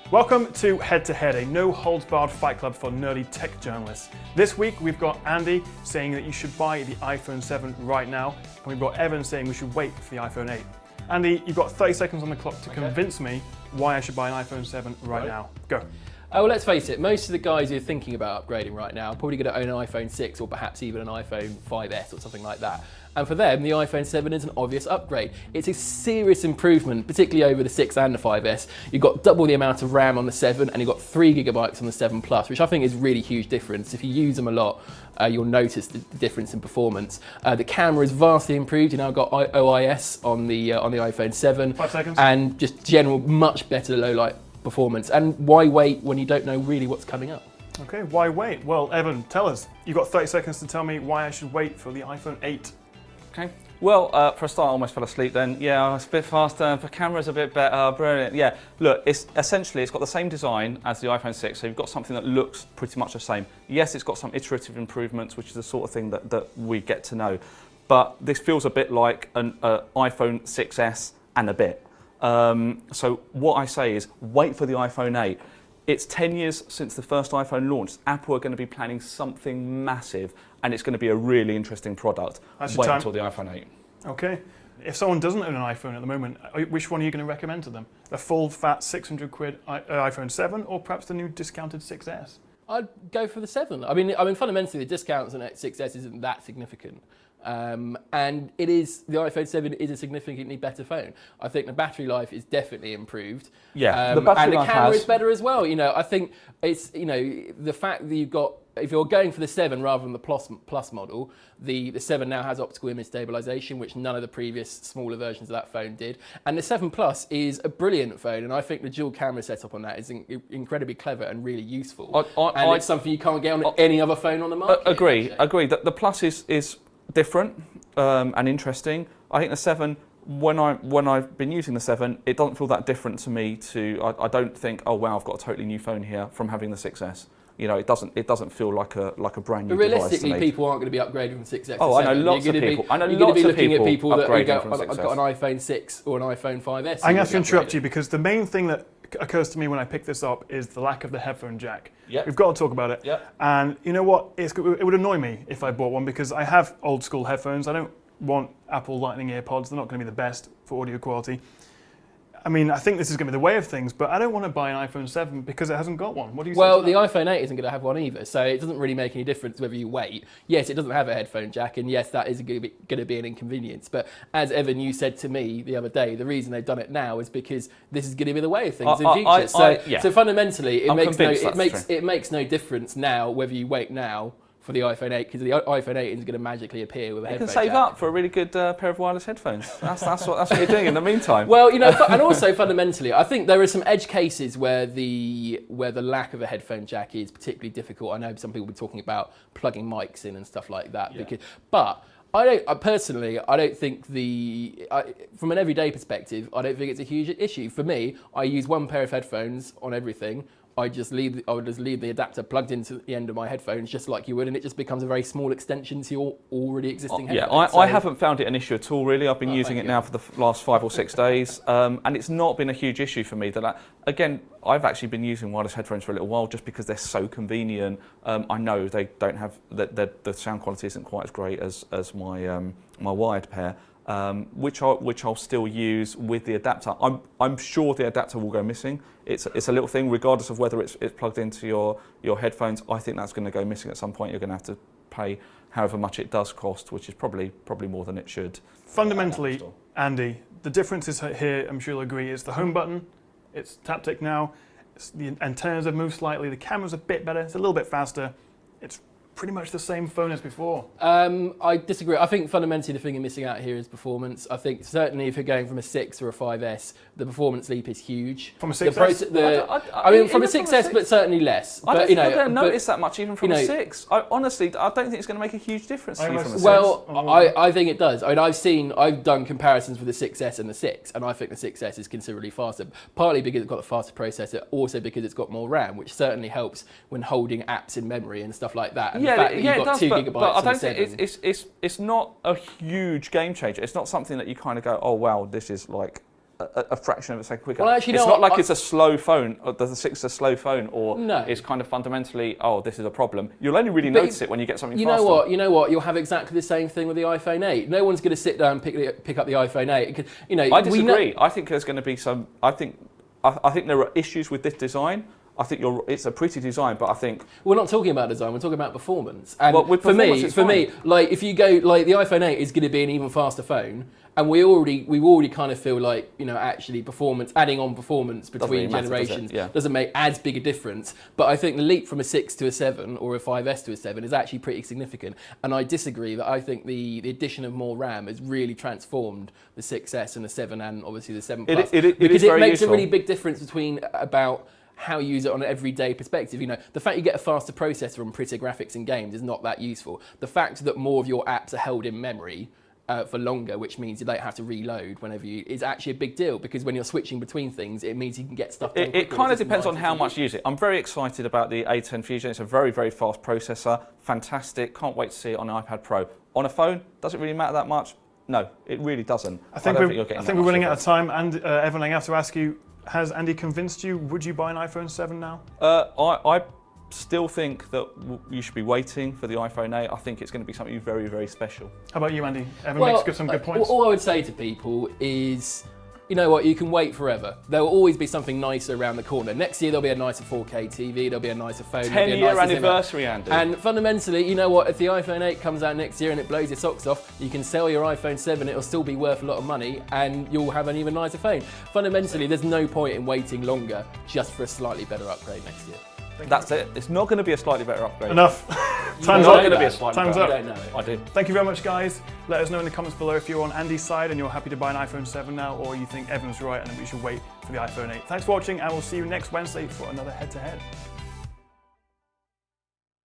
Welcome to Head to Head, a no-holds-barred fight club for nerdy tech journalists. This week we've got Andy saying that you should buy the iPhone 7 right now, and we've got Evan saying we should wait for the iPhone 8. Andy, you've got 30 seconds on the clock to convince me why I should buy an iPhone 7 right now. Go. Well, let's face it, most of the guys who are thinking about upgrading right now are probably going to own an iPhone 6 or perhaps even an iPhone 5S or something like that. And for them, the iPhone 7 is an obvious upgrade. It's a serious improvement, particularly over the 6 and the 5S. You've got double the amount of RAM on the 7 and you've got 3 gigabytes on the 7 Plus, which I think is a really huge difference. If you use them a lot, you'll notice the difference in performance. The camera is vastly improved. You've now got OIS on the iPhone 7. 5 seconds. And just general, much better low light performance. And why wait when you don't know really what's coming up? Okay, why wait? Well, Evan, tell us. You've got 30 seconds to tell me why I should wait for the iPhone 8. Okay. Well, for a start, I almost fell asleep then. Yeah, it's a bit faster, the camera's a bit better, brilliant. Yeah, look, it's got the same design as the iPhone 6, so you've got something that looks pretty much the same. Yes, it's got some iterative improvements, which is the sort of thing that we get to know. But this feels a bit like an iPhone 6S and a bit. So what I say is wait for the iPhone 8. It's 10 years since the first iPhone launched. Apple are going to be planning something massive, and it's going to be a really interesting product. Wait until the iPhone 8. Okay. If someone doesn't own an iPhone at the moment, which one are you going to recommend to them? The full fat 600 quid iPhone 7 or perhaps the new discounted 6S? I'd go for the 7. I mean, fundamentally, the discounts on 6S isn't that significant. And the iPhone 7 is a significantly better phone. I think the battery life is definitely improved. Yeah, the battery and the camera is better as well. I think it's, the fact that you've got, if you're going for the 7 rather than the Plus model, the 7 now has optical image stabilization, which none of the previous smaller versions of that phone did. And the 7 Plus is a brilliant phone, and I think the dual camera setup on that is incredibly clever and really useful. And it's something you can't get on any other phone on the market. Agree. The Plus is different and interesting. I think the 7, when I've been using the 7, it doesn't feel that different to me. I don't think, oh wow, I've got a totally new phone here from having the 6S. It doesn't feel like a brand new device to me. Realistically, people aren't going to be upgrading from 6S to 7. I know lots of people. I know lots of people upgrading from 6S. I've got an iPhone 6 or an iPhone 5S. I'm going to have to interrupt you because the main thing that occurs to me when I pick this up is the lack of the headphone jack. Yep. We've got to talk about it. Yep. And you know what? It would annoy me if I bought one because I have old school headphones. I don't want Apple Lightning AirPods. They're not going to be the best for audio quality. I mean, I think this is going to be the way of things, but I don't want to buy an iPhone 7 because it hasn't got one. What do you say? Well, the iPhone 8 isn't going to have one either, so it doesn't really make any difference whether you wait. Yes, it doesn't have a headphone jack, and yes, that is going to be an inconvenience. But as Evan, you said to me the other day, the reason they've done it now is because this is going to be the way of things in future. So fundamentally, it makes no difference now whether you wait now for the iPhone 8, because the iPhone 8 is going to magically appear with a headphone jack. You can save up for a really good pair of wireless headphones. That's what you're doing in the meantime. Well, and also fundamentally, I think there are some edge cases where the lack of a headphone jack is particularly difficult. I know some people will be talking about plugging mics in and stuff like that. Yeah. But I don't think from an everyday perspective, I don't think it's a huge issue. For me, I use one pair of headphones on everything. I would just leave the adapter plugged into the end of my headphones, just like you would, and it just becomes a very small extension to your already existing headphones. I haven't found it an issue at all, really. I've been using it now for the last 5 or 6 days, and it's not been a huge issue for me. Again, I've actually been using wireless headphones for a little while just because they're so convenient. I know they don't have the sound quality isn't quite as great as my wired pair. Which I'll still use with the adapter. I'm sure the adapter will go missing. It's a little thing, regardless of whether it's plugged into your headphones. I think that's going to go missing at some point. You're going to have to pay however much it does cost, which is probably more than it should. Fundamentally, Andy, the difference is here, I'm sure you'll agree, is the home button. It's taptic now. The antennas have moved slightly. The camera's a bit better. It's a little bit faster. It's pretty much the same phone as before. I disagree. I think fundamentally the thing you're missing out here is performance. I think certainly if you're going from a 6 or a 5S, the performance leap is huge. From a 6S? I mean, from a 6S, but certainly less. I don't think you're going to notice that much even from a 6. Honestly, I don't think it's going to make a huge difference to you from a 6. Well, I think it does. I mean, I've done comparisons with the 6S and the 6, and I think the 6S is considerably faster, partly because it's got a faster processor, also because it's got more RAM, which certainly helps when holding apps in memory and stuff like that. And it does, but I don't think it's not a huge game changer. It's not something that you kind of go, oh wow, this is like a fraction of a second quicker. Well, actually, it's no, not like it's a slow phone, or the 6 is a slow phone, or No. it's kind of fundamentally, oh, this is a problem. You'll only really notice it when you get something You faster. know what? You'll have exactly the same thing with the iPhone 8. No one's going to sit down and pick up the iPhone 8. Because, I disagree. I think there's going to be some. I think there are issues with this design. I think it's a pretty design, but I think we're not talking about design. We're talking about performance. And well, with for performance, me, like if you go like the iPhone 8 is going to be an even faster phone, and we already kind of feel like actually performance, adding on performance between really matter, generations does it? Yeah. doesn't make as big a difference. But I think the leap from a 6 to a 7 or a 5S to a 7 is actually pretty significant. And I disagree that I think the addition of more RAM has really transformed the 6S and the 7 and obviously the 7 Plus because it makes useful. a really big difference between about how you use it on an everyday perspective. The fact you get a faster processor and prettier graphics in games is not that useful. The fact that more of your apps are held in memory for longer, which means you don't have to reload whenever is actually a big deal, because when you're switching between things, it means you can get stuff done It kind of depends on how much you use it. I'm very excited about the A10 Fusion. It's a very, very fast processor. Fantastic. Can't wait to see it on an iPad Pro. On a phone, does it really matter that much? No, it really doesn't. I think we're running out of time, and Evan, I have to ask you, has Andy convinced you? Would you buy an iPhone 7 now? I still think that you should be waiting for the iPhone 8. I think it's going to be something very, very special. How about you, Andy? Evan makes some good points. All I would say to people is, you know what, you can wait forever. There will always be something nicer around the corner. Next year there'll be a nicer 4K TV, there'll be a nicer phone. 10-year anniversary, Andy. And fundamentally, you know what, if the iPhone 8 comes out next year and it blows your socks off, you can sell your iPhone 7, it'll still be worth a lot of money, and you'll have an even nicer phone. Fundamentally, there's no point in waiting longer just for a slightly better upgrade next year. That's it. It's not going to be a slightly better upgrade. Enough. Time's up. Going to be a slightly Time's better. up. I don't know it. I do. Thank you very much, guys. Let us know in the comments below if you're on Andy's side and you're happy to buy an iPhone 7 now, or you think Evan's right and we should wait for the iPhone 8. Thanks for watching, and we'll see you next Wednesday for another head-to-head.